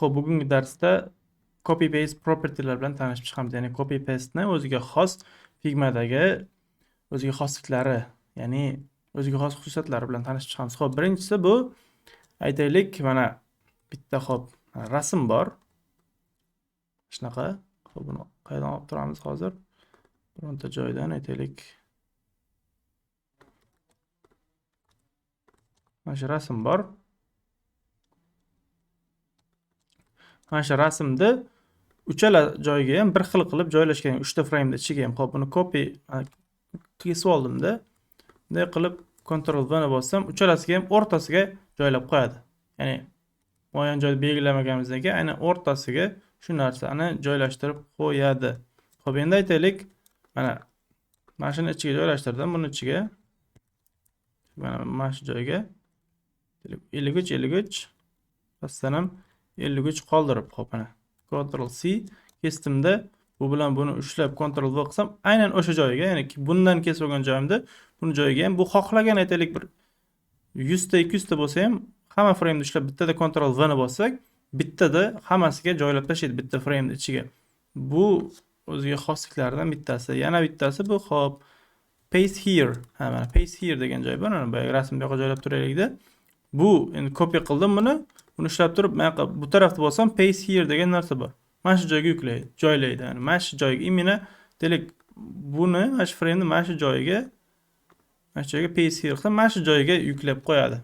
Xo'p, bugungi darsda copy paste property'lar bilan tanishib chiqamiz. Ya'ni copy paste'ni o'ziga xos Figma'dagi o'ziga xosliklari, ya'ni o'ziga xos xususiyatlari bilan tanishib chiqamiz. Xo'p, birinchisi bu aytaylik, mana bitta rasm bor. Shunaqa. Xo'p, buni qayerdan olib turamiz hozir? Bironta joydan aytaylik. Mana shu rasm bor. Mana shu rasmni uchala joyga ham bir xil qilib joylashgan, 3 ta frame'da ichiga ham. Xo'p, buni copy kesib oldimda. Bunday qilib Ctrl V ni bossam, uchalasiga ham o'rtasiga joylab qo'yadi. Ya'ni muayyan joyda belgilamaganimizdan keyin aynan o'rtasiga shu narsani joylashtirib qo'yadi. Xo'p, endi aytaylik, mana shuni ichiga joylashtirdim, buni ichiga. Mana shu joyga 53 pastdan ham 53 qoldirib, xo'p, mana Ctrl C kesdimda, bu bilan buni ushlab Ctrl V qilsam, aynan o'sha joyga, ya'ni bundan kesib olgan joyimda buni joyiga ham bu xohlagan aytaylik bir 100 ta 200 ta bo'lsa ham hamma frame'ni ushlab bittada Ctrl V ni bossak, bittada hammasiga joylab tashlaydi bitta frame'ni ichiga. Bu o'ziga xosliklardan bittasi. Yana bittasi bu xo'p paste here. Mana paste here degan joy bor. Mana bu rasmni bu yoqqa joylab turaylikda. Bu endi copy qildim buni. Buni ushlab turib, mana bu tarafda bo'lsam paste here degan narsa bor. Mana shu joyga yuklaydi, joylaydi. Ya'ni mana shu joyga imina delik buni mana shu frame'ni mana shu joyga paste here qilsam, mana shu joyga yuklab qo'yadi.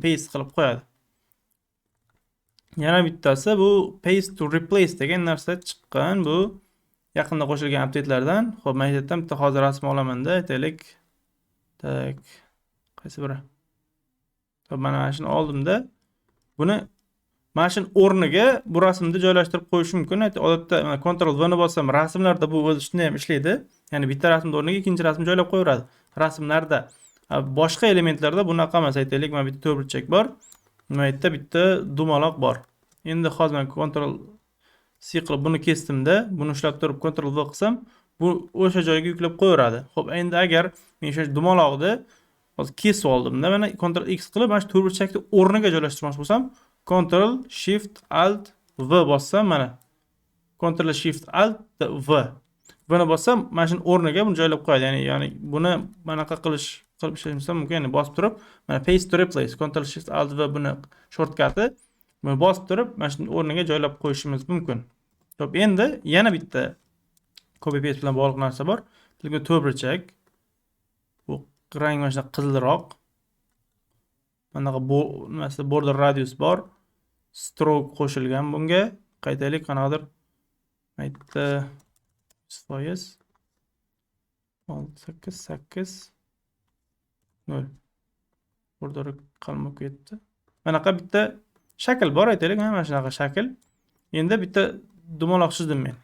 Paste qilib qo'yadi. Yana bittasi bu paste to replace degan narsa chiqqan. Bu yaqinda qo'shilgan update'lardan. Xo'p, men aytdim, bitta hozir rasm olamanda, aytaylik. Tak, qaysi biri? Xo'p, mana shuni oldimda. Buni mana shu o'rniga bu rasmni joylashtirib qo'yish mumkin. Odatda Ctrl V ni bossam, rasmlarda bu o'zi shunday ham ishlaydi. Ya'ni bitta rasmning o'rniga ikkinchi rasmni joylab qo'yaveradi. Rasmlarda boshqa elementlarda bunaqa emas. Aytaylik, mana bitta to'rtburchak bor. Mana bitta dumaloq bor. Endi hozir men Ctrl C qilib buni kesdimda, buni ushlab turib Ctrl V qilsam, bu o'sha joyga yuklab qo'yaveradi. Xo'p, endi agar men o'sha dumaloqni hozir kesib oldimda, mana Ctrl X qilib mana shu to'rtburchakni o'rniga joylashtirmoqchi bo'lsam, Ctrl Shift Alt V bossam, mana Ctrl Shift Alt V. Buni bossam, mana shu o'rniga buni joylab qo'yadi. Ya'ni buni manaqa qilib ishlashim mumkin. Ya'ni bosib turib, mana paste to replace, Ctrl Shift Alt V buni shortkati. Buni bosib turib, mana shu o'rniga joylab qo'yishimiz mumkin. Xo'p, endi yana bitta copy paste bilan bog'liq narsa bor. Bizga to'rtburchak. Bu rang mana shunday qizilroq. Manaqa border radius bor. Stroke qo'shilgan bunga. Qaytaylik, qanaqadir aytdi 100%. 8 0. Border qolmab ketdi. Manaqa bitta shakl bor, aytaylik, mana shunaqa shakl. Endi bitta dumaloq chizdim men.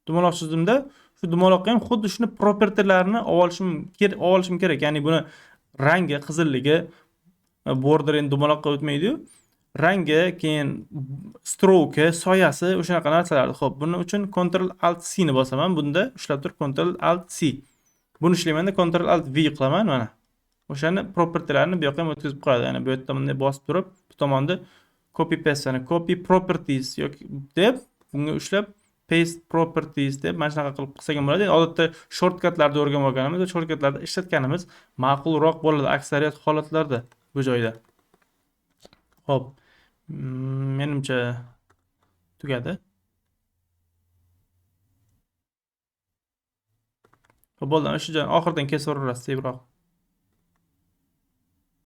Dumaloq chizdimda, shu dumaloqqa ham xuddi shuni property'larini olishim kerak. Ya'ni buni rangi, qizilligi, border endi dumaloqqa o'tmaydi-yu. Rangi, keyin stroke, soyasi, o'shanaqa narsalarni. Xo'p, buning uchun Ctrl Alt C ni bosaman. Bunda ushlab turib Ctrl Alt C. Buni ishlaymanda Ctrl Alt V qilaman mana. O'shani property'larini bu yoqqa ham o'tkazib qo'yadi. Ya'ni bu yerda bunday bosib turib, bu tomonda copy paste, ya'ni copy properties yoki deb bunga ushlab paste properties deb mana shunaqa qilib qilsak ham bo'ladi. Odatda shortkatlarda o'rganib olganimiz va shortkatlarda ishlatganimiz ma'qulroq bo'ladi aksariyat holatlarda bu joyda. Xo'p, menimcha tugadi. Xo'p, bo'ldi, ana shu joyni oxirdan kesib o'raverasiz tezroq.